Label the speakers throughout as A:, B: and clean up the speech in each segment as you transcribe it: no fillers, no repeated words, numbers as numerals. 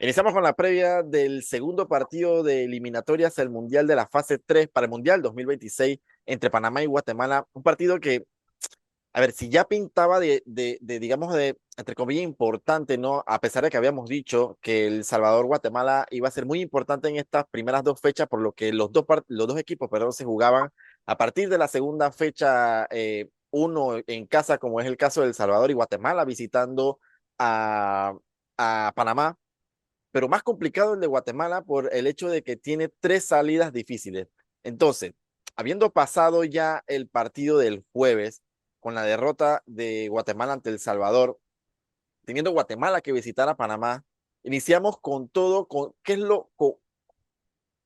A: Iniciamos con la previa del segundo partido de eliminatorias al Mundial de la fase 3 para el Mundial 2026 entre Panamá y Guatemala. Un partido que, a ver, si ya pintaba digamos, entre comillas, importante, ¿no? A pesar de que habíamos dicho que El Salvador-Guatemala iba a ser muy importante en estas primeras dos fechas, por lo que los dos equipos, perdón, se jugaban a partir de la segunda fecha, uno en casa, como es el caso de El Salvador y Guatemala, visitando a, a Panamá, pero más complicado el de Guatemala por el hecho de que tiene tres salidas difíciles. Entonces, habiendo pasado ya el partido del jueves con la derrota de Guatemala ante El Salvador, teniendo Guatemala que visitar a Panamá, iniciamos con todo, con qué es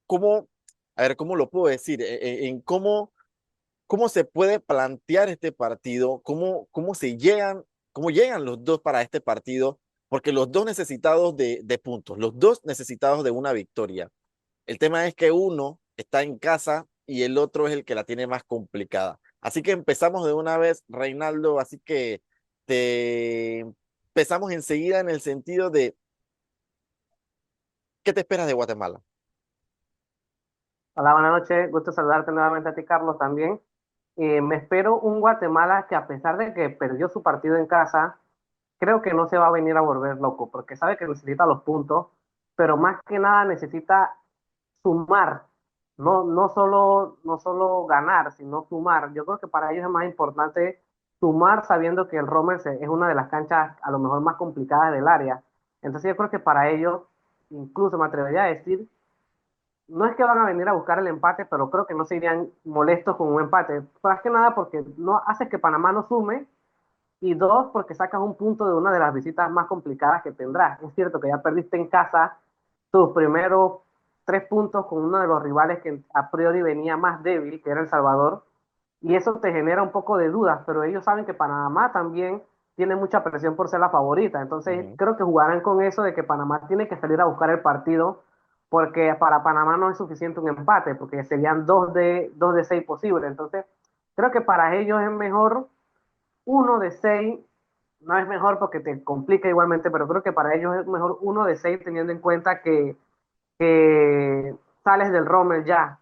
A: cómo, a ver, cómo lo puedo decir, en cómo se puede plantear este partido, cómo llegan los dos para este partido, porque los dos necesitados de puntos, los dos necesitados de una victoria. El tema es que uno está en casa y el otro es el que la tiene más complicada. Así que empezamos de una vez, Reinaldo, así que te empezamos enseguida en el sentido de ¿qué te esperas de Guatemala?
B: Hola, buenas noches. Gusto saludarte nuevamente a ti, Carlos, también. Me espero un Guatemala que a pesar de que perdió su partido en casa, creo que no se va a venir a volver loco, porque sabe que necesita los puntos, pero más que nada necesita sumar, no solo ganar, sino sumar. Yo creo que para ellos es más importante sumar sabiendo que el es una de las canchas a lo mejor más complicadas del área. Entonces yo creo que para ellos, incluso me atrevería a decir, no es que van a venir a buscar el empate, pero creo que no se irían molestos con un empate. Más que nada porque no hace que Panamá no sume y dos, porque sacas un punto de una de las visitas más complicadas que tendrás. Es cierto que ya perdiste en casa tus primeros 3 puntos con uno de los rivales que a priori venía más débil, que era El Salvador, y eso te genera un poco de dudas, pero ellos saben que Panamá también tiene mucha presión por ser la favorita, entonces
A: Ujú.
B: creo que jugarán con eso de que Panamá tiene que salir a buscar el partido, porque para Panamá no es suficiente un empate, porque serían dos de seis posibles, entonces creo que para ellos es mejor uno de seis, no es mejor porque te complica igualmente, pero creo que para ellos es mejor uno de seis teniendo en cuenta que sales del Rommel ya.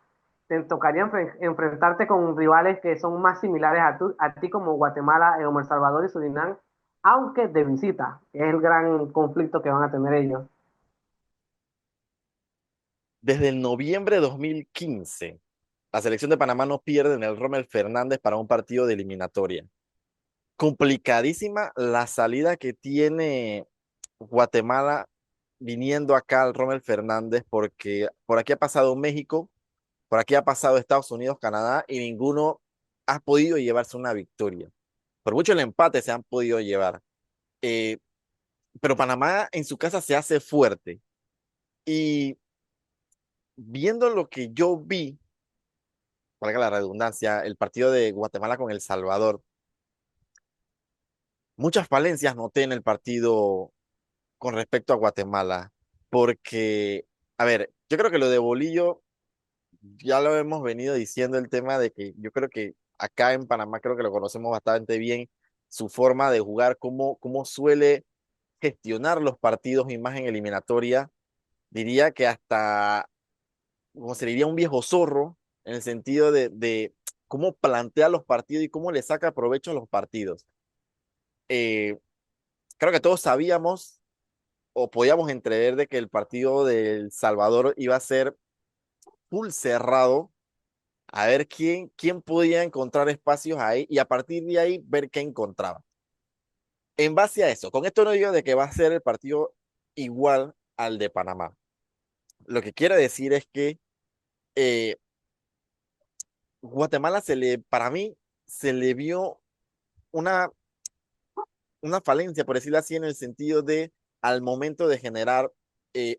B: Te tocaría enfrentarte con rivales que son más similares a ti como Guatemala, como El Salvador y Surinam, aunque de visita, que es el gran conflicto que van a tener ellos.
A: Desde el noviembre de 2015, la selección de Panamá no pierde en el Rommel Fernández para un partido de eliminatoria. Complicadísima la salida que tiene Guatemala viniendo acá al Rommel Fernández, porque por aquí ha pasado México, por aquí ha pasado Estados Unidos, Canadá, y ninguno ha podido llevarse una victoria. Por mucho el empate se han podido llevar. Eh, pero Panamá en su casa se hace fuerte. Y viendo lo que yo vi, valga la redundancia, el partido de Guatemala con El Salvador, muchas falencias noté en el partido con respecto a Guatemala, porque, a ver, yo creo que lo de Bolillo ya lo hemos venido diciendo, el tema de que yo creo que acá en Panamá creo que lo conocemos bastante bien, su forma de jugar, cómo suele gestionar los partidos y más en eliminatoria, diría que hasta, como se diría, un viejo zorro, en el sentido de cómo plantea los partidos y cómo le saca provecho a los partidos. Eh, Creo que todos sabíamos o podíamos entrever de que el partido del Salvador iba a ser full cerrado, a ver quién podía encontrar espacios ahí y a partir de ahí ver qué encontraba. En base a eso, con esto no digo de que va a ser el partido igual al de Panamá. Lo que quiere decir es que eh, Guatemala para mí, se le vio una, una falencia, por decirlo así, en el sentido de al momento de generar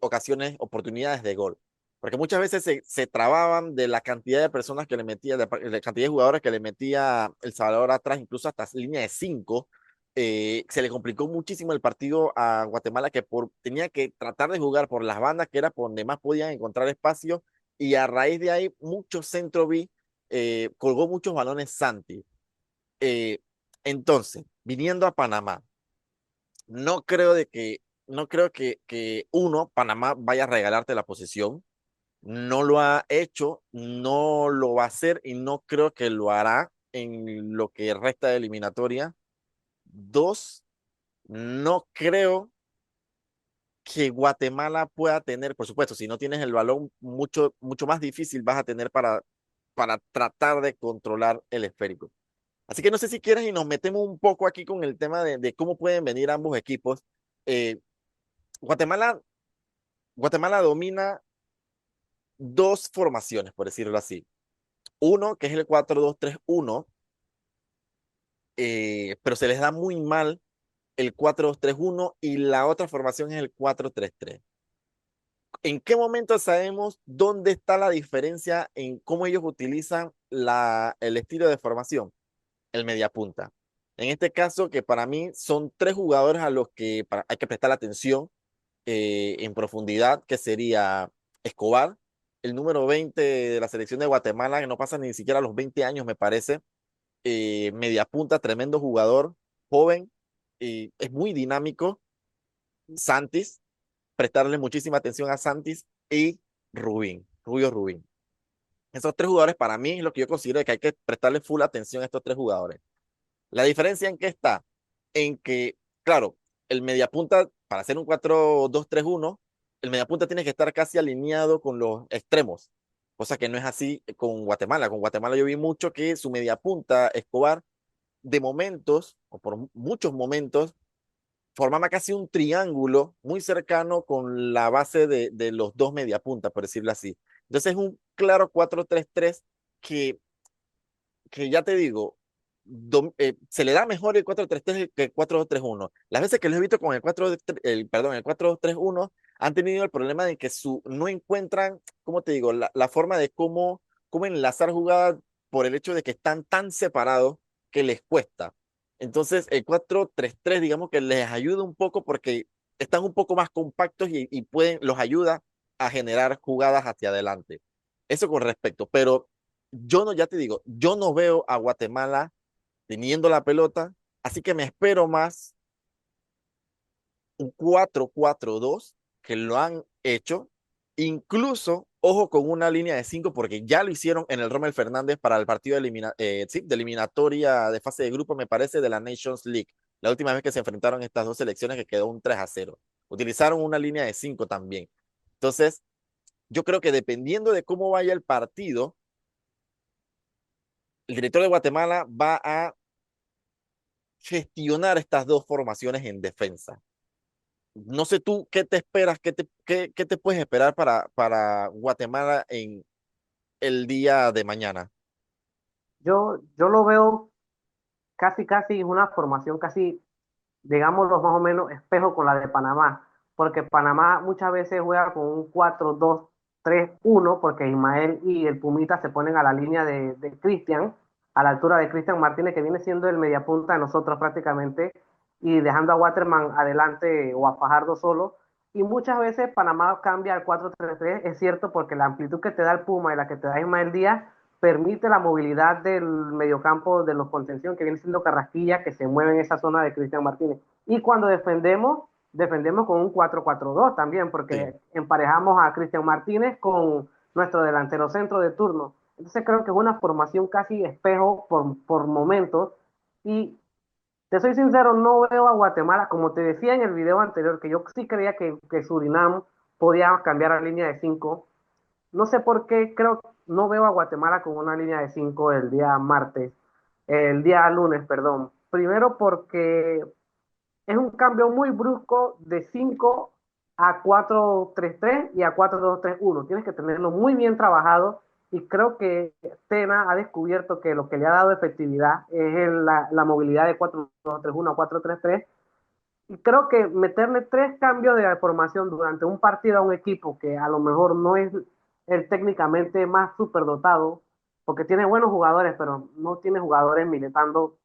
A: ocasiones, oportunidades de gol. Porque muchas veces se trababan de la cantidad de personas que le metía, de la cantidad de jugadores que le metía El Salvador atrás, incluso hasta línea de cinco. Se le complicó muchísimo el partido a Guatemala, que tenía que tratar de jugar por las bandas, que era por donde más podían encontrar espacio, y a raíz de ahí, muchos centro vi, colgó muchos balones Santi. Eh, entonces, viniendo a Panamá, no creo de que no creo que uno, Panamá vaya a regalarte la posición. No lo ha hecho, no lo va a hacer y no creo que lo hará en lo que resta de eliminatoria. Dos, no creo que Guatemala pueda tener, por supuesto, si no tienes el balón, mucho más difícil vas a tener para tratar de controlar el esférico. Así que no sé si quieres y nos metemos un poco aquí con el tema de cómo pueden venir ambos equipos. Eh, Guatemala, Guatemala domina dos formaciones, por decirlo así. Uno, que es el 4-2-3-1, pero se les da muy mal el 4-2-3-1 y la otra formación es el 4-3-3. ¿En qué momento sabemos dónde está la diferencia en cómo ellos utilizan el estilo de formación? El mediapunta. En este caso, que para mí son tres jugadores a los que hay que prestar atención en profundidad, que sería Escobar, el número 20 de la selección de Guatemala, que no pasa ni siquiera los 20 años, me parece. Mediapunta, tremendo jugador, joven, y es muy dinámico. Santis, prestarle muchísima atención a Santis y Rubio Rubín. Esos tres jugadores para mí es lo que yo considero que hay que prestarle full atención a estos tres jugadores. La diferencia en qué está, en que, claro, el mediapunta, para hacer un 4-2-3-1, el mediapunta tiene que estar casi alineado con los extremos, cosa que no es así con Guatemala. Con Guatemala yo vi mucho que su mediapunta, Escobar, de momentos, o por muchos momentos, formaba casi un triángulo muy cercano con la base de los dos mediapuntas, por decirlo así. Entonces es un claro 4-3-3 que ya te digo, se le da mejor el 4-3-3 que el 4-2-3-1. Las veces que lo he visto con el 4, perdón, el 4-2-3-1, han tenido el problema de que no encuentran, ¿cómo te digo?, la forma de cómo enlazar jugadas por el hecho de que están tan separados que les cuesta. Entonces, el 4-3-3, digamos que les ayuda un poco porque están un poco más compactos y los ayuda a generar jugadas hacia adelante. Eso con respecto, pero yo no, ya te digo, yo no veo a Guatemala teniendo la pelota, así que me espero más un 4-4-2 que lo han hecho, incluso, ojo con una línea de 5 porque ya lo hicieron en el Rommel Fernández para el partido sí, de eliminatoria de fase de grupo, me parece, de la Nations League, la última vez que se enfrentaron estas dos selecciones que quedó un 3-0. Utilizaron una línea de 5 también. Entonces, yo creo que dependiendo de cómo vaya el partido, el director de Guatemala va a gestionar estas dos formaciones en defensa. No sé tú qué te esperas, qué te puedes esperar para Guatemala en el día de mañana.
B: Yo lo veo casi una formación casi, digámoslo más o menos, espejo con la de Panamá, porque Panamá muchas veces juega con un 4-2-3-1 porque Ismael y el Pumita se ponen a la línea de Cristian, a la altura de Cristian Martínez, que viene siendo el mediapunta de nosotros prácticamente, y dejando a Waterman adelante o a Fajardo solo. Y muchas veces Panamá cambia al 4-3-3, es cierto, porque la amplitud que te da el Puma y la que te da Ismael Díaz permite la movilidad del mediocampo de los contención, que viene siendo Carrasquilla, que se mueve en esa zona de Cristian Martínez. Y cuando defendemos con un 4-4-2 también,
A: Sí,
B: porque emparejamos a Cristian Martínez con nuestro delantero centro de turno. Entonces creo que es una formación casi espejo por momentos. Y te soy sincero, no veo a Guatemala, como te decía en el video anterior, que yo sí creía que Surinam podía cambiar a línea de 5. No sé por qué, creo, no veo a Guatemala con una línea de 5 el día lunes, perdón. Primero porque es un cambio muy brusco de 5 a 4-3-3 y a 4-2-3-1. Tienes que tenerlo muy bien trabajado y creo que Tena ha descubierto que lo que le ha dado efectividad es la movilidad de 4-2-3-1 a 4-3-3. Y creo que meterle tres cambios de formación durante un partido a un equipo que a lo mejor no es el técnicamente más superdotado, porque tiene buenos jugadores, pero no tiene jugadores militando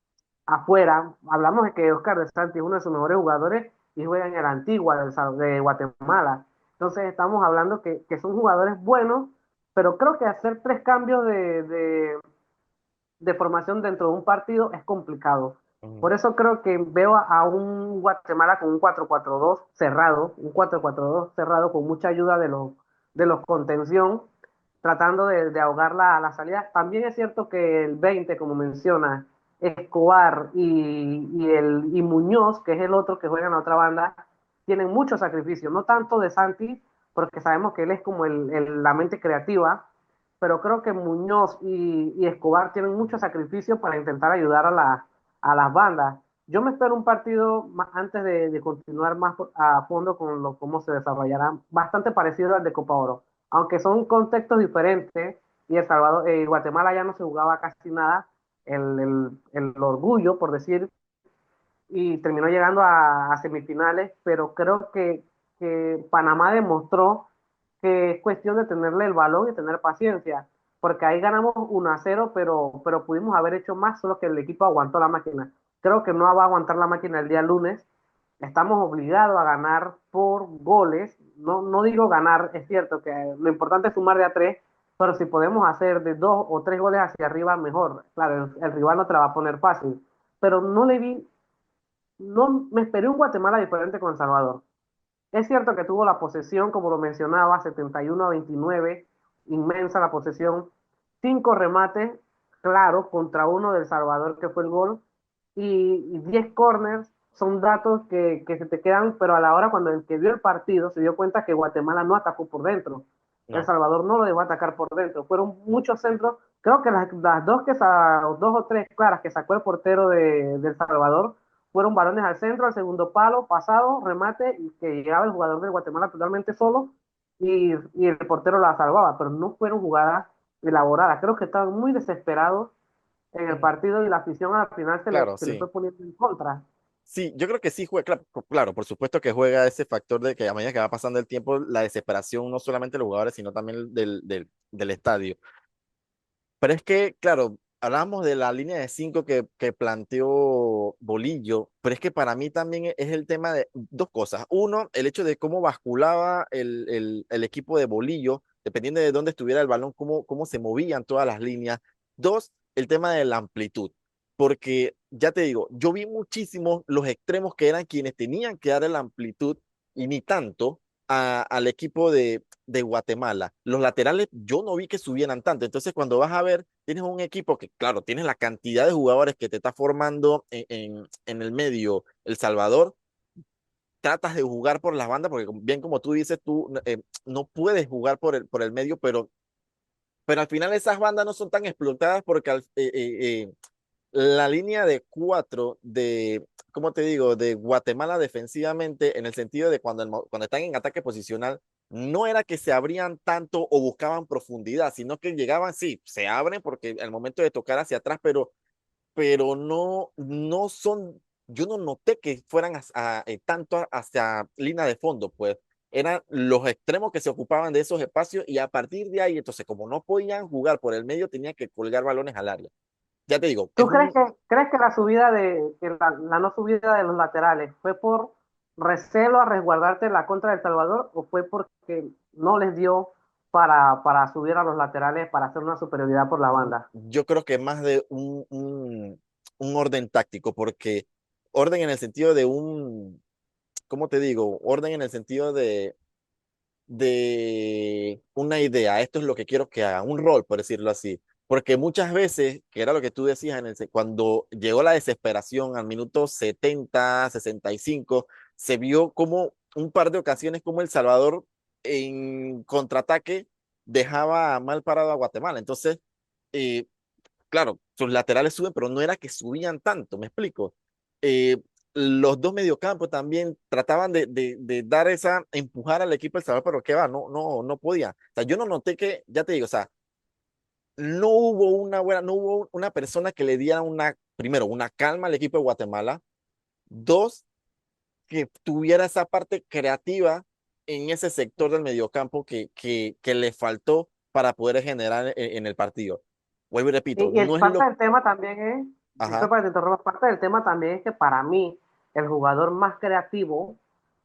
B: afuera. Hablamos de que Oscar de Santi es uno de sus mejores jugadores y juega en el Antigua de Guatemala. Entonces estamos hablando que son jugadores buenos, pero creo que hacer tres cambios de formación dentro de un partido es complicado.
A: Ujú,
B: Por eso creo que veo a un Guatemala con un 4-4-2 cerrado, un 4-4-2 cerrado con mucha ayuda de los contención, tratando de ahogar la salida. También es cierto que el 20, como menciona, Escobar y Muñoz, que es el otro que juega en la otra banda, tienen mucho sacrificio, no tanto de Santi, porque sabemos que él es como la mente creativa, pero creo que Muñoz y Escobar tienen mucho sacrificio para intentar ayudar a las bandas. Yo me espero un partido antes de continuar más a fondo con cómo se desarrollará, bastante parecido al de Copa Oro, aunque son contextos diferentes y El Salvador, Guatemala ya no se jugaba casi nada, el orgullo, por decir, y terminó llegando a semifinales, pero creo que Panamá demostró que es cuestión de tenerle el balón y tener paciencia, porque ahí ganamos 1-0, pero pudimos haber hecho más, solo que el equipo aguantó la máquina. Creo que no va a aguantar la máquina el día lunes. Estamos obligados a ganar por goles. No, no digo ganar, es cierto que lo importante es sumar de a tres, pero si podemos hacer de 2 o 3 goles hacia arriba, mejor. Claro, el rival no te la va a poner fácil, pero no le vi, no me esperé un Guatemala diferente con El Salvador. Es cierto que tuvo la posesión, como lo mencionaba, 71-29, inmensa la posesión, 5 remates, claro, contra uno del Salvador que fue el gol, y 10 corners, son datos que se te quedan, pero a la hora cuando el que vio el partido se dio cuenta que Guatemala no atacó por dentro. El
A: no,
B: Salvador no lo dejó atacar por dentro. Fueron muchos centros. Creo que las dos o tres claras que sacó el portero del Salvador fueron balones al centro, al segundo palo, pasado, remate, y que llegaba el jugador de Guatemala totalmente solo y el portero la salvaba, pero no fueron jugadas elaboradas. Creo que estaban muy desesperados en el
A: ujú,
B: partido y la afición al final
A: claro,
B: se le
A: sí.
B: fue poniendo en contra.
A: Sí, yo creo que sí juega, claro, claro, por supuesto que juega ese factor de que a medida que va pasando el tiempo, la desesperación no solamente de los jugadores, sino también del estadio. Pero es que, claro, hablamos de la línea de cinco que planteó Bolillo, pero es que para mí también es el tema de dos cosas. Uno, el hecho de cómo basculaba el equipo de Bolillo, dependiendo de dónde estuviera el balón, cómo se movían todas las líneas. Dos, el tema de la amplitud, porque ya te digo, yo vi muchísimos los extremos que eran quienes tenían que dar la amplitud y ni tanto al equipo de Guatemala. Los laterales yo no vi que subieran tanto. Entonces, cuando vas a ver, tienes un equipo que, claro, tienes la cantidad de jugadores que te está formando en el medio El Salvador. Tratas de jugar por las bandas, porque bien como tú dices, tú no puedes jugar por el medio, pero al final esas bandas no son tan explotadas porque la línea de cuatro de, ¿cómo te digo? De Guatemala defensivamente, en el sentido de cuando están en ataque posicional, no era que se abrían tanto o buscaban profundidad, sino que llegaban, sí, se abren porque al momento de tocar hacia atrás, pero no son, yo no noté que fueran tanto hacia línea de fondo, pues eran los extremos que se ocupaban de esos espacios y a partir de ahí, entonces como no podían jugar por el medio, tenían que colgar balones al área. Ya te digo, es
B: ¿Tú crees
A: un,
B: que la subida que la no subida de los laterales fue por recelo a resguardarte la contra del Salvador o fue porque no les dio para subir a los laterales para hacer una superioridad por la banda?
A: yo creo que más de un orden táctico, porque orden en el sentido de ¿cómo te digo? Orden en el sentido de una idea, esto es lo que quiero que haga, un rol, por decirlo así. Porque muchas veces, que era lo que tú decías, cuando llegó la desesperación al minuto 70, 65, se vio como un par de ocasiones como El Salvador en contraataque dejaba mal parado a Guatemala. Entonces, eh, claro, sus laterales suben, pero no era que subían tanto, me explico. Eh, los dos mediocampos también trataban de dar empujar al equipo El Salvador, pero qué va, no podía. O sea, yo no noté que, ya te digo, o sea, no hubo una persona que le diera primero, una calma al equipo de Guatemala, dos, que tuviera esa parte creativa en ese sector del mediocampo que le faltó para poder generar en el partido. Vuelvo y repito, no es
B: Parte
A: lo.
B: del tema también es,
A: Ajá.
B: disculpa que te interrumpa, parte del tema también es que para mí el jugador más creativo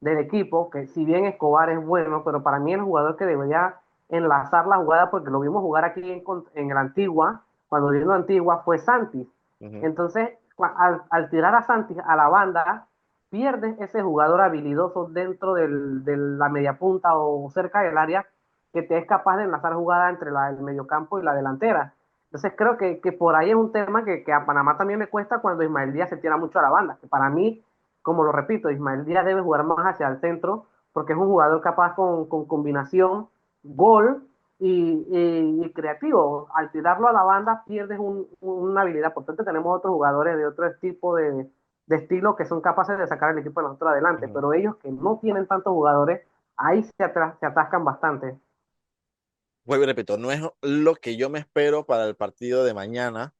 B: del equipo, que si bien Escobar es bueno, pero para mí el jugador que debería enlazar la jugada, porque lo vimos jugar aquí en el Antigua, cuando vino Antigua, fue Santis.
A: Ujú,
B: Entonces, al tirar a Santi a la banda, pierdes ese jugador habilidoso dentro de la media punta o cerca del área que te es capaz de enlazar jugada entre el mediocampo y la delantera. Entonces creo que por ahí es un tema que a Panamá también me cuesta cuando Ismael Díaz se tira mucho a la banda. Que para mí, como lo repito, Ismael Díaz debe jugar más hacia el centro porque es un jugador capaz con combinación, gol y creativo. Al tirarlo a la banda pierdes una habilidad. Por tanto, tenemos otros jugadores de otro tipo de estilo que son capaces de sacar el equipo de nosotros adelante,
A: Ujú.
B: pero ellos que no tienen tantos jugadores, ahí se atascan bastante.
A: Vuelvo y repito, no es lo que yo me espero para el partido de mañana,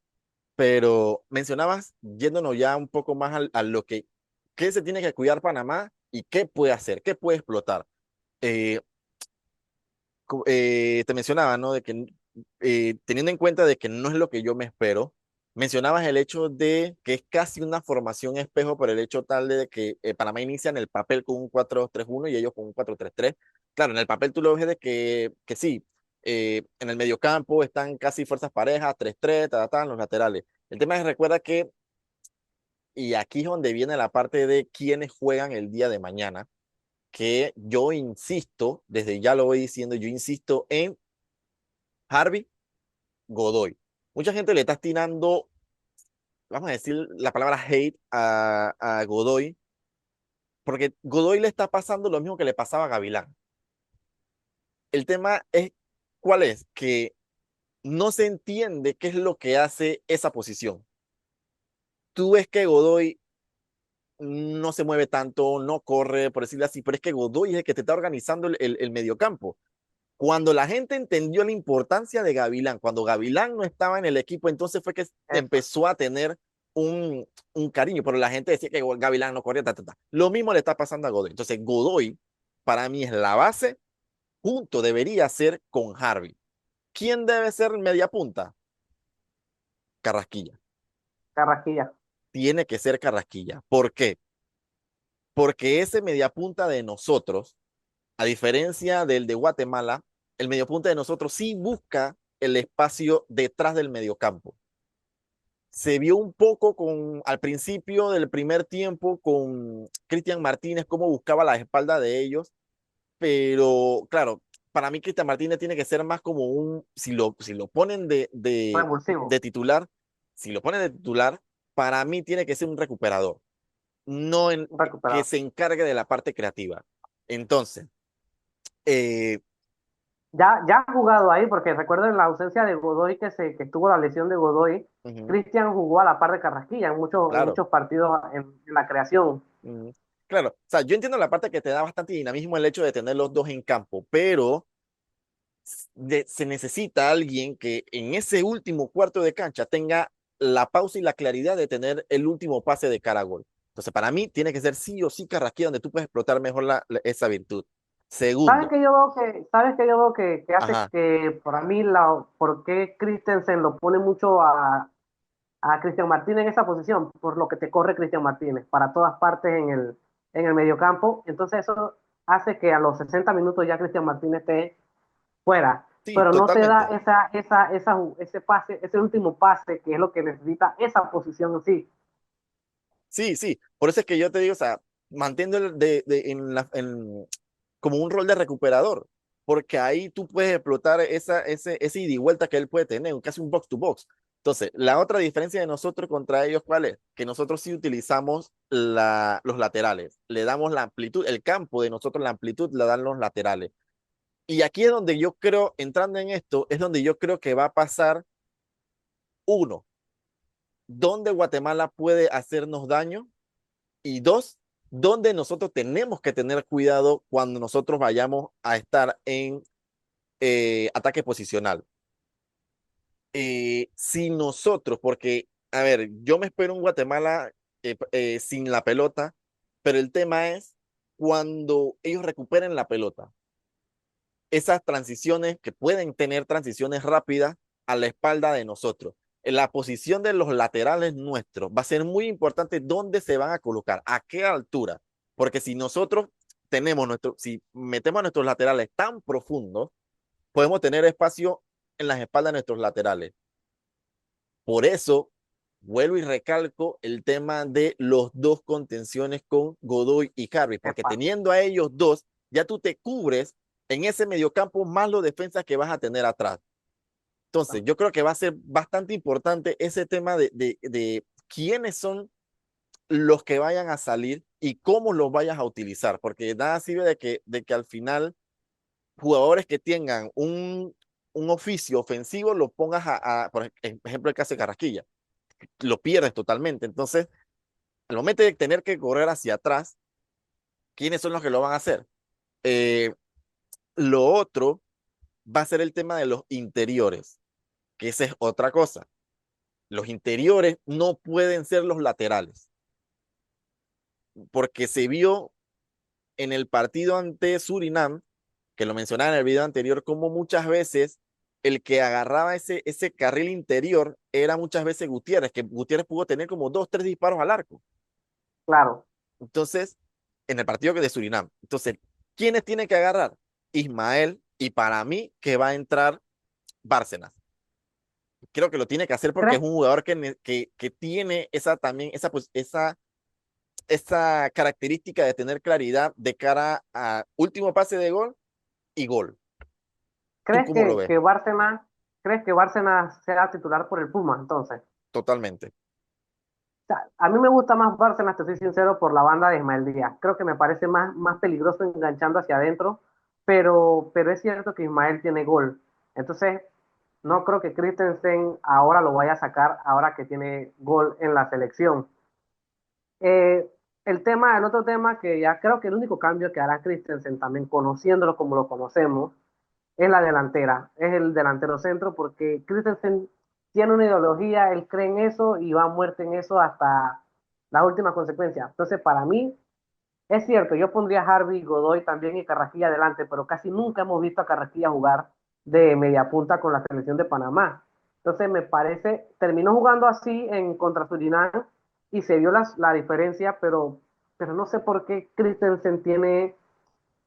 A: pero mencionabas, yéndonos ya un poco más a lo que, qué se tiene que cuidar Panamá y qué puede hacer, qué puede explotar. Eh, Te mencionaba, ¿no? De que teniendo en cuenta de que no es lo que yo me espero, mencionabas el hecho de que es casi una formación espejo por el hecho tal de que Panamá inicia en el papel con un 4-3-1 y ellos con un 4-3-3. Claro, en el papel tú lo ves de que sí, en el mediocampo están casi fuerzas parejas, 3-3, en los laterales. El tema es, recuerda que, y aquí es donde viene la parte de quiénes juegan el día de mañana, que yo insisto, desde ya lo voy diciendo, yo insisto en Harvey Godoy. Mucha gente le está tirando, vamos a decir la palabra hate a Godoy, porque Godoy le está pasando lo mismo que le pasaba a Gavilán. El tema es, ¿cuál es? Que no se entiende qué es lo que hace esa posición. Tú ves que Godoy no se mueve tanto, no corre, por decirlo así, pero es que Godoy es el que te está organizando el mediocampo. Cuando la gente entendió la importancia de Gavilán, cuando Gavilán no estaba en el equipo, entonces fue que
B: Eso.
A: empezó a tener un cariño, pero la gente decía que Gavilán no corría, ta, ta, ta. Lo mismo le está pasando a Godoy. Entonces, Godoy, para mí, es la base, junto debería ser con Harvey. ¿Quién debe ser media punta? Carrasquilla.
B: Carrasquilla.
A: Tiene que ser Carrasquilla. ¿Por qué? Porque ese media punta de nosotros, a diferencia del de Guatemala, el mediapunta de nosotros sí busca el espacio detrás del mediocampo. Se vio un poco al principio del primer tiempo con Cristian Martínez, cómo buscaba la espalda de ellos, pero claro, para mí Cristian Martínez tiene que ser más como si lo ponen
B: Revulsivo.
A: de titular, si lo ponen de titular, para mí tiene que ser un recuperador, no que
B: Recuperado.
A: se encargue de la parte creativa. Entonces, eh,
B: Ya ha jugado ahí, porque recuerdo en la ausencia de Godoy, que tuvo la lesión de Godoy,
A: ujú,
B: Cristian jugó a la par de Carrasquilla en
A: claro.
B: muchos partidos en la creación.
A: Mm, claro, o sea, yo entiendo la parte que te da bastante dinamismo el hecho de tener los dos en campo, pero se necesita alguien que en ese último cuarto de cancha tenga la pausa y la claridad de tener el último pase de cara a gol. Entonces, para mí, tiene que ser sí o sí Carrasquilla donde tú puedes explotar mejor esa virtud.
B: ¿Sabes
A: Segundo,
B: qué yo veo sabes qué yo veo que hace
A: ajá,
B: que para mí por qué Christensen lo pone mucho a Cristian Martínez en esa posición? Por lo que te corre Cristian Martínez para todas partes en el mediocampo. Entonces eso hace que a los 60 minutos ya Cristian Martínez esté fuera,
A: sí,
B: pero no te da
A: totalmente.
B: ese pase, ese último pase que es lo que necesita esa posición en sí.
A: Sí, sí, por eso es que yo te digo, o sea, manteniendo como un rol de recuperador, porque ahí tú puedes explotar ese ida y vuelta que él puede tener, casi un box to box. Entonces, la otra diferencia de nosotros contra ellos, ¿cuál es? Que nosotros sí utilizamos los laterales, le damos la amplitud, el campo de nosotros, la amplitud la dan los laterales. Y aquí es donde yo creo, entrando en esto, es donde yo creo que va a pasar uno, donde Guatemala puede hacernos daño y dos, donde nosotros tenemos que tener cuidado cuando nosotros vayamos a estar en ataque posicional. Si nosotros, porque, a ver, yo me espero un Guatemala sin la pelota, pero el tema es cuando ellos recuperen la pelota, esas transiciones que pueden tener transiciones rápidas a la espalda de nosotros. En la posición de los laterales nuestros va a ser muy importante dónde se van a colocar, a qué altura, porque si nosotros si metemos a nuestros laterales tan profundos, podemos tener espacio en las espaldas de nuestros laterales. Por eso vuelvo y recalco el tema de los dos contenciones con Godoy y Harvey, porque
B: Epa,
A: teniendo a ellos dos, ya tú te cubres en ese mediocampo más los defensas que vas a tener atrás. Entonces, yo creo que va a ser bastante importante ese tema de quiénes son los que vayan a salir y cómo los vayas a utilizar, porque nada sirve de que al final jugadores que tengan un oficio ofensivo lo pongas por ejemplo, el caso de Carrasquilla, lo pierdes totalmente. Entonces, al momento de tener que correr hacia atrás, ¿quiénes son los que lo van a hacer? Eh, lo otro va a ser el tema de los interiores, que esa es otra cosa. Los interiores no pueden ser los laterales, porque se vio en el partido ante Surinam, que lo mencionaba en el video anterior, como muchas veces el que agarraba ese carril interior era muchas veces Gutiérrez, que Gutiérrez pudo tener como 2, 3 disparos al arco.
B: claro.
A: Entonces, en el partido que de Surinam. Entonces, ¿quiénes tienen que agarrar? Ismael, y para mí que va a entrar Bárcenas. Creo que lo tiene que hacer porque es
B: ¿Crees,
A: un jugador que tiene esa también, esa característica de tener claridad de cara a último pase de gol y gol. ¿Tú
B: crees
A: cómo lo ves?
B: crees que Bárcenas será titular por el Puma, entonces?
A: Totalmente.
B: Sea, a mí me gusta más Bárcenas, te soy sincero, por la banda de Ismael Díaz. Creo que me parece más peligroso enganchando hacia adentro, pero es cierto que Ismael tiene gol. Entonces, no creo que Christensen ahora lo vaya a sacar, ahora que tiene gol en la selección. Eh, el otro tema que ya creo que el único cambio que hará Christensen, también conociéndolo como lo conocemos, es la delantera, es el delantero centro, porque Christensen tiene una ideología, él cree en eso y va a muerte en eso hasta las últimas consecuencias. Entonces, para mí, es cierto, yo pondría a Harvey, Godoy también y Carrasquilla adelante, pero casi nunca hemos visto a Carrasquilla jugar de media punta con la selección de Panamá. Entonces, me parece, terminó jugando así en contra Surinam y se vio la diferencia, pero no sé por qué Christensen tiene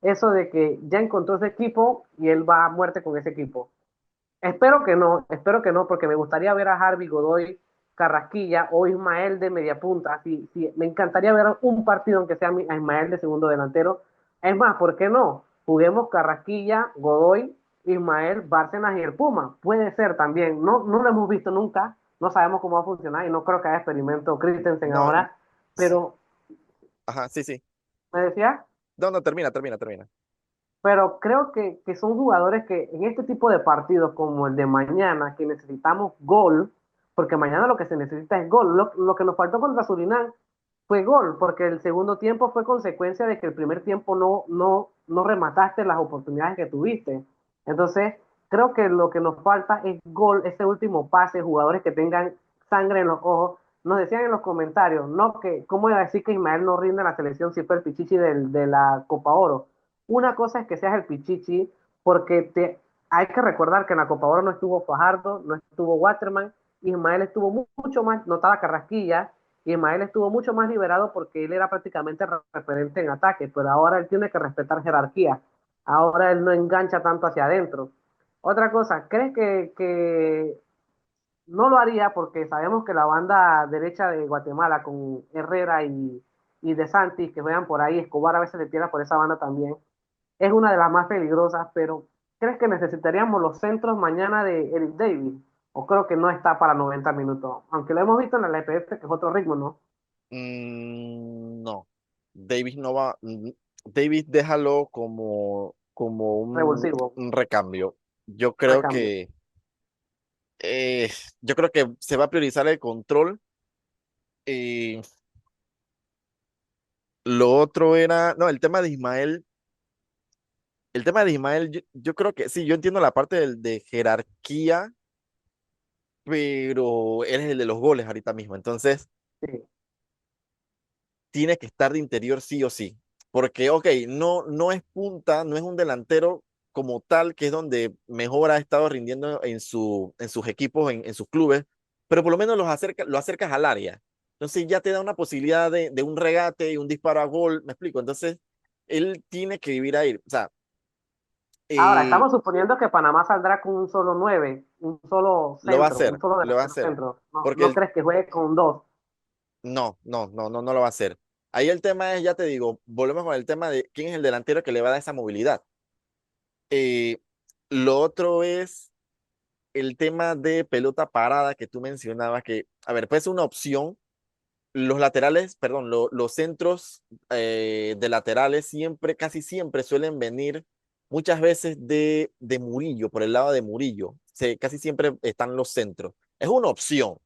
B: eso de que ya encontró ese equipo y él va a muerte con ese equipo. Espero que no, porque me gustaría ver a Harvey Godoy, Carrasquilla o Ismael de media punta. Me encantaría ver un partido aunque sea a Ismael de segundo delantero. Es más, ¿por qué no? Juguemos Carrasquilla, Godoy, Ismael, Bárcenas y el Puma. Puede ser también. No lo hemos visto nunca, no sabemos cómo va a funcionar y no creo que haya experimento Christensen
A: No,
B: ahora, pero
A: ajá, sí, sí.
B: me decía,
A: No, no, termina.
B: pero creo que son jugadores que en este tipo de partidos como el de mañana, que necesitamos gol, porque mañana lo que se necesita es gol. Lo que nos faltó contra Surinam fue gol, porque el segundo tiempo fue consecuencia de que el primer tiempo no remataste las oportunidades que tuviste. Entonces, creo que lo que nos falta es gol, ese último pase, jugadores que tengan sangre en los ojos. Nos decían en los comentarios, no que, ¿cómo iba a decir que Ismael no rinde en la selección si fue el pichichi de la Copa Oro? Una cosa es que seas el pichichi, porque hay que recordar que en la Copa Oro no estuvo Fajardo, no estuvo Waterman, Ismael estuvo mucho más, notada Carrasquilla, Ismael estuvo mucho más liberado porque él era prácticamente referente en ataque, pero ahora él tiene que respetar jerarquía, ahora él no engancha tanto hacia adentro. Otra cosa, ¿crees que no lo haría porque sabemos que la banda derecha de Guatemala con Herrera y De Santis que juegan por ahí, Escobar a veces le tira por esa banda también, es una de las más peligrosas, pero ¿crees que necesitaríamos los centros mañana de Eric Davis? O creo que no está para 90 minutos, aunque lo hemos visto en la LPF, que es otro ritmo, ¿no?
A: No. Davis no va. Davis déjalo como
B: Revulsivo,
A: un recambio. Yo creo
B: recambio.
A: que yo creo que se va a priorizar el control. Y lo otro era, no, el tema de Ismael, yo creo que sí, yo entiendo la parte de jerarquía, pero él es el de los goles ahorita mismo. Entonces,
B: Sí,
A: tiene que estar de interior sí o sí. Porque, ok, no es punta, no es un delantero como tal, que es donde mejor ha estado rindiendo en sus equipos, en sus clubes, pero por lo menos lo acercas al área. Entonces ya te da una posibilidad de un regate y un disparo a gol, me explico. Entonces, él tiene que vivir ahí. O sea,
B: Ahora, estamos suponiendo que Panamá saldrá con un solo 9, un solo
A: Lo va a
B: centro, un
A: hacer,
B: solo
A: lo va a
B: delantero
A: hacer.
B: centro. No,
A: Porque
B: no crees que juegue con dos.
A: no lo va a hacer. Ahí el tema es, ya te digo, volvemos con el tema de quién es el delantero que le va a dar esa movilidad. Eh, lo otro es el tema de pelota parada que tú mencionabas, que, a ver, puede ser una opción. Los laterales, perdón, los centros de laterales siempre, casi siempre suelen venir muchas veces de Murillo, por el lado de Murillo. Casi siempre están los centros. Es una opción,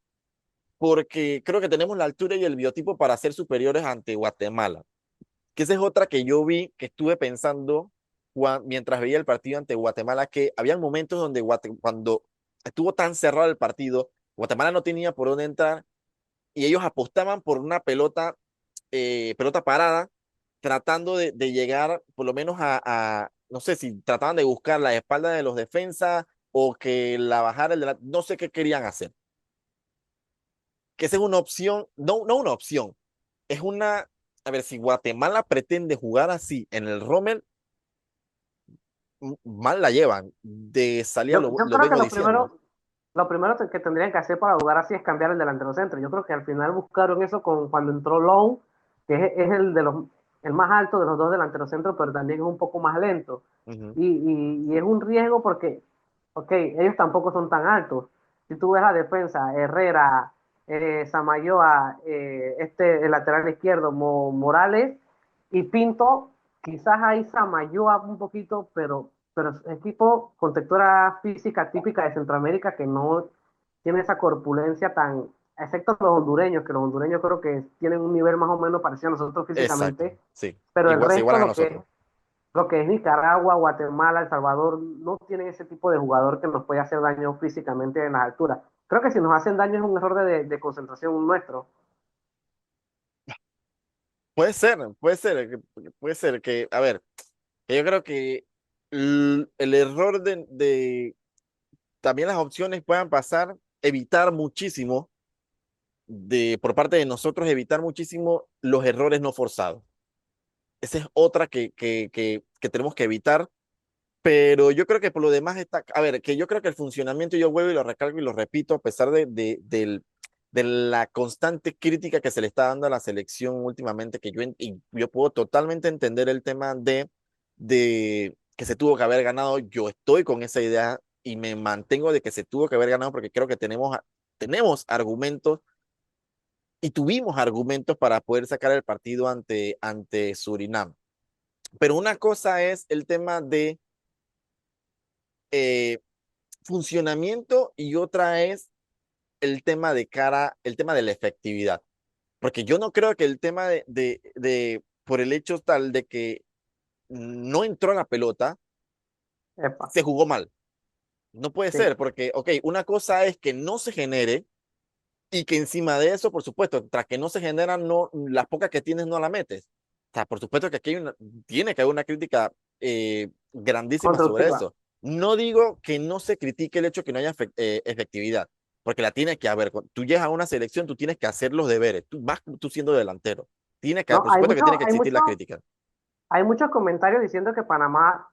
A: porque creo que tenemos la altura y el biotipo para ser superiores ante Guatemala. Que esa es otra que yo vi, que estuve pensando mientras veía el partido ante Guatemala, que había momentos donde cuando estuvo tan cerrado el partido, Guatemala no tenía por dónde entrar y ellos apostaban por una pelota parada, tratando de llegar por lo menos no sé si trataban de buscar la espalda de los defensas o que la bajara no sé qué querían hacer. Que esa es una opción, no una opción, es a ver, si Guatemala pretende jugar así en el Rommel, mal la llevan. De salida
B: Yo
A: lo
B: creo que
A: vengo diciendo.
B: lo primero que tendrían que hacer para jugar así es cambiar el delantero centro. Yo creo que al final buscaron eso cuando entró Lowe, que es el más alto de los dos delanteros centros, pero también es un poco más lento.
A: Ujú.
B: Y es un riesgo porque, ok, ellos tampoco son tan altos. Si tú ves la defensa, Herrera, Samayoa, el lateral izquierdo, Morales y Pinto, quizás ahí Samayoa un poquito, pero es tipo con textura física típica de Centroamérica que no tiene esa corpulencia tan, excepto los hondureños, que los hondureños creo que tienen un nivel más o menos parecido a nosotros
A: Exacto,
B: físicamente,
A: sí.
B: pero el
A: Igual se
B: resto,
A: igualan a nosotros.
B: lo que es Nicaragua, Guatemala, El Salvador, no tienen ese tipo de jugador que nos puede hacer daño físicamente en las alturas. Creo que si nos hacen daño es un error de concentración nuestro.
A: Puede ser que, a ver, que yo creo que el error también las opciones puedan pasar, evitar muchísimo, por parte de nosotros, evitar muchísimo los errores no forzados. Esa es otra que tenemos que evitar, pero yo creo que por lo demás está, a ver, que yo creo que el funcionamiento, yo vuelvo y lo recalco y lo repito, a pesar de la constante crítica que se le está dando a la selección últimamente, y yo puedo totalmente entender el tema de que se tuvo que haber ganado, yo estoy con esa idea y me mantengo de que se tuvo que haber ganado porque creo que tenemos argumentos y tuvimos argumentos para poder sacar el partido ante Surinam. Pero una cosa es el tema de eh, funcionamiento y otra es el tema de la efectividad. Porque yo no creo que el tema por el hecho tal de que no entró la pelota,
B: Epa,
A: se jugó mal. No puede
B: sí.
A: ser, porque, ok, una cosa es que no se genere y que encima de eso, por supuesto, tras que no se generan, no, las pocas que tienes no la metes. O sea, por supuesto que aquí tiene que haber una crítica grandísima sobre
B: Constructiva.
A: eso. No digo que no se critique el hecho de que no haya efectividad, porque la tiene que haber. Cuando tú llegas a una selección, tú tienes que hacer los deberes, tú siendo delantero.
B: No,
A: Por supuesto que tiene que
B: hay
A: existir
B: mucho,
A: la crítica.
B: hay muchos comentarios diciendo que Panamá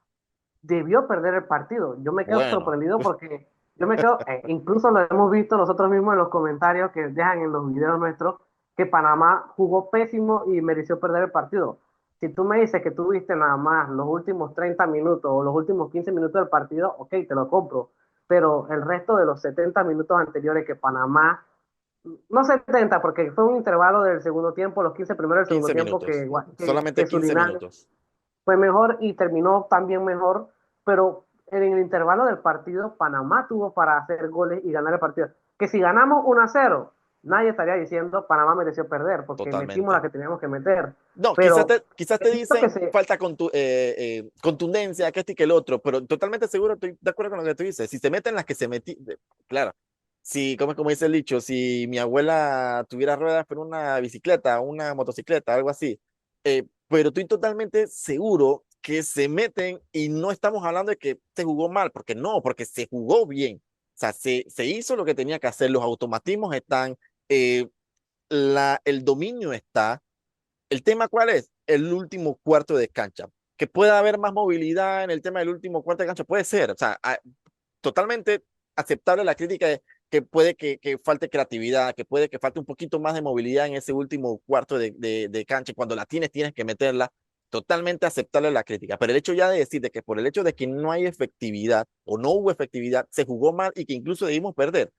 B: debió perder el partido. Yo me quedo
A: Bueno,
B: sorprendido porque yo me quedo, incluso lo hemos visto nosotros mismos en los comentarios que dejan en los videos nuestros, que Panamá jugó pésimo y mereció perder el partido. Si tú me dices que tú viste nada más los últimos 30 minutos o los últimos 15 minutos del partido, ok, te lo compro. Pero el resto de los 70 minutos anteriores que Panamá, no 70 porque fue un intervalo del segundo tiempo, los 15 primeros del segundo
A: 15
B: tiempo
A: minutos,
B: que
A: solamente 15
B: Surinam
A: minutos.
B: fue mejor y terminó también mejor, pero en el intervalo del partido Panamá tuvo para hacer goles y ganar el partido. Que si ganamos 1-0, nadie estaría diciendo Panamá mereció perder, porque metimos la
A: Totalmente.
B: que teníamos que meter.
A: No,
B: Pero
A: quizás
B: he
A: te
B: visto que
A: dicen falta contundencia, que este y que el otro, pero totalmente seguro, estoy de acuerdo con lo que tú dices. Si se meten las que se metí, claro, si, como dice el dicho, si mi abuela tuviera ruedas, pero una bicicleta, una motocicleta, algo así, pero estoy totalmente seguro que se meten y no estamos hablando de que se jugó mal, porque no, porque se jugó bien. O sea, se hizo lo que tenía que hacer, los automatismos están, eh, el dominio está. ¿El tema cuál es? El último cuarto de cancha. que pueda haber más movilidad en el tema del último cuarto de cancha, puede ser, o sea, totalmente aceptable la crítica de que puede que falte creatividad, que puede que falte un poquito más de movilidad en ese último cuarto de cancha, cuando la tienes que meterla, totalmente aceptable la crítica, pero el hecho ya de decir de que por el hecho de que no hay efectividad o no hubo efectividad, se jugó mal y que incluso debimos perder.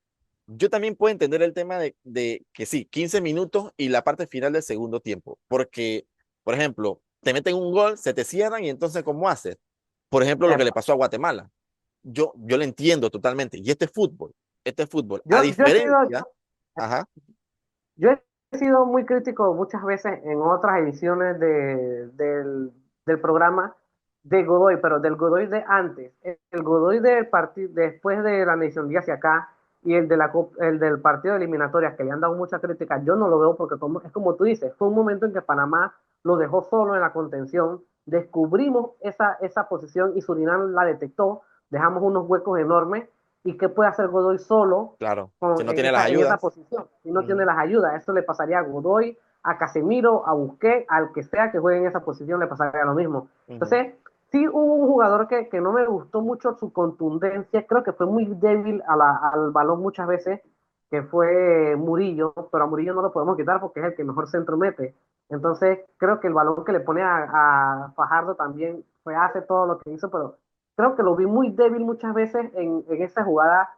A: Yo también puedo entender el tema de que sí, 15 minutos y la parte final del segundo tiempo, porque, por ejemplo, te meten un gol, se te cierran y entonces, ¿cómo haces? Por ejemplo, lo que le
B: Epa.
A: pasó a Guatemala. Yo lo entiendo totalmente. Y este es fútbol. A
B: Yo he sido,
A: diferencia, ajá,
B: Yo he sido muy crítico muchas veces en otras ediciones del programa de Godoy, pero del Godoy de antes. El Godoy del partido después de la Nation League hacia acá y el del partido de eliminatorias que le han dado mucha crítica, yo no lo veo porque es como tú dices, fue un momento en que Panamá lo dejó solo en la contención, descubrimos esa posición y Surinam la detectó, dejamos unos huecos enormes y qué puede hacer Godoy solo
A: claro, si no tiene las
B: en esa
A: ayudas.
B: posición si no tiene
A: Ujú,
B: las ayudas. Eso le pasaría a Godoy, a Casemiro, a Busquets, al que sea que juegue en esa posición, le pasaría lo mismo.
A: ujú.
B: Entonces, sí hubo un jugador que no me gustó mucho su contundencia, creo que fue muy débil al balón muchas veces, que fue Murillo, pero a Murillo no lo podemos quitar porque es el que mejor centro mete. Entonces, creo que el balón que le pone a Fajardo también hace todo lo que hizo, pero creo que lo vi muy débil muchas veces en esa jugada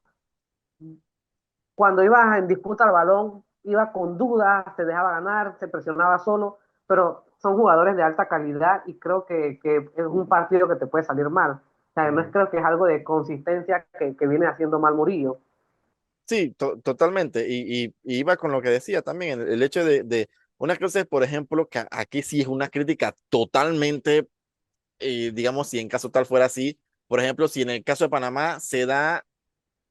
B: cuando iba en disputa al balón, iba con dudas, se dejaba ganar, se presionaba solo, pero son jugadores de alta calidad y creo que es un partido que te puede salir mal. O sea, no es,
A: Ujú.
B: creo que es algo de consistencia que viene haciendo mal Murillo.
A: Sí, totalmente. Y iba con lo que decía también, el hecho de una cosa es, por ejemplo, que aquí sí es una crítica totalmente, digamos, si en caso tal fuera así, por ejemplo, si en el caso de Panamá se da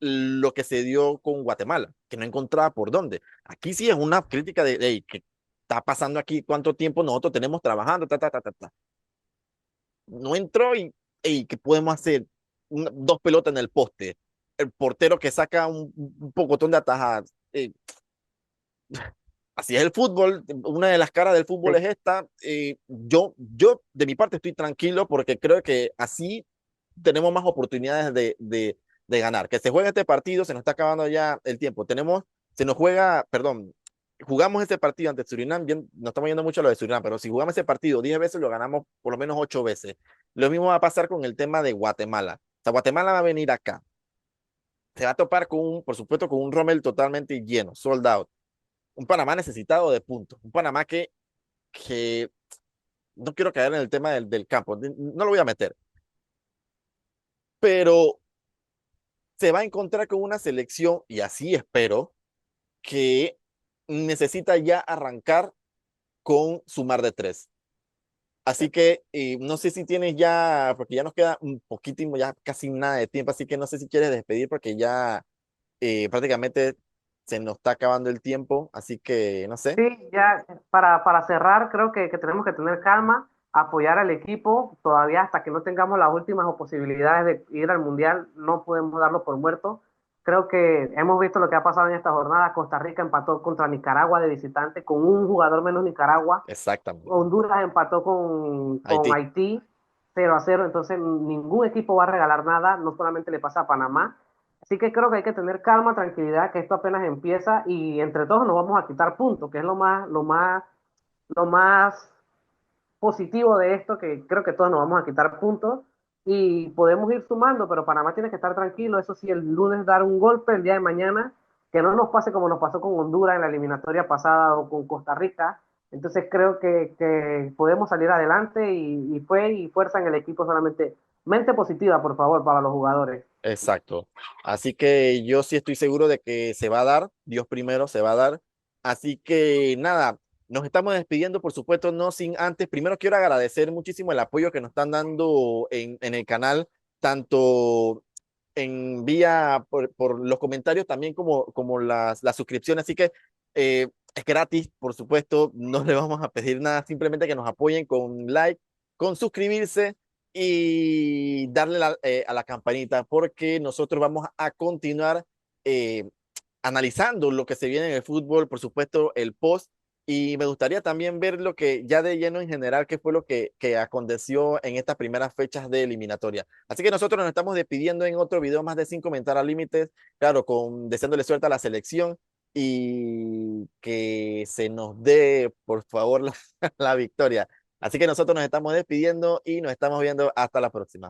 A: lo que se dio con Guatemala, que no encontraba por dónde. Aquí sí es una crítica de, hey, ¿qué está pasando aquí? ¿Cuánto tiempo nosotros tenemos trabajando? No entró y, hey, ¿qué podemos hacer? Dos pelotas en el poste. El portero que saca un pocotón de atajadas. Así es el fútbol. Una de las caras del
B: Sí,
A: fútbol es esta. Yo, de mi parte, estoy tranquilo porque creo que así tenemos más oportunidades de ganar. Que se juegue este partido, se nos está acabando ya el tiempo. Se nos juega, perdón, jugamos este partido ante Surinam, bien, no estamos yendo mucho a lo de Surinam, pero si jugamos ese partido 10 veces, lo ganamos por lo menos 8 veces. Lo mismo va a pasar con el tema de Guatemala. O sea, Guatemala va a venir acá. Se va a topar por supuesto, con un Rommel totalmente lleno, sold out. Un Panamá necesitado de puntos. Un Panamá que no quiero caer en el tema del campo, no lo voy a meter, pero se va a encontrar con una selección, y así espero, que necesita ya arrancar con sumar de tres. Así que no sé si tienes ya, porque ya nos queda un poquito, ya casi nada de tiempo, así que no sé si quieres despedir porque ya prácticamente se nos está acabando el tiempo, así que no sé.
B: sí, ya para cerrar, creo que tenemos que tener calma, apoyar al equipo, todavía hasta que no tengamos las últimas posibilidades de ir al Mundial, no podemos darlo por muerto. Creo que hemos visto lo que ha pasado en esta jornada. Costa Rica empató contra Nicaragua de visitante con un jugador menos Nicaragua.
A: Exactamente.
B: Honduras empató con
A: Haití.
B: Haití 0-0, entonces ningún equipo va a regalar nada, no solamente le pasa a Panamá. Así que creo que hay que tener calma, tranquilidad, que esto apenas empieza y entre todos nos vamos a quitar puntos, que es lo más positivo de esto, que creo que todos nos vamos a quitar puntos y podemos ir sumando, pero Panamá tiene que estar tranquilo, eso sí, el lunes dar un golpe el día de mañana, que no nos pase como nos pasó con Honduras en la eliminatoria pasada o con Costa Rica. Entonces creo que podemos salir adelante y fuerza en el equipo solamente. Mente positiva, por favor, para los jugadores.
A: Exacto. Así que yo sí estoy seguro de que se va a dar, Dios primero se va a dar. Así que nada, nos estamos despidiendo, por supuesto, no sin antes. Primero quiero agradecer muchísimo el apoyo que nos están dando en el canal, tanto en vía por los comentarios, también como las suscripciones. Así que es gratis, por supuesto, no le vamos a pedir nada, simplemente que nos apoyen con like, con suscribirse y darle a la campanita, porque nosotros vamos a continuar eh, analizando lo que se viene en el fútbol, por supuesto, el post. Y me gustaría también ver lo que ya de lleno en general, qué fue lo que aconteció en estas primeras fechas de eliminatoria. Así que nosotros nos estamos despidiendo en otro video más de 5 comentar al límites, claro, con deseándole suerte a la selección y que se nos dé, por favor, la victoria. Así que nosotros nos estamos despidiendo y nos estamos viendo hasta la próxima.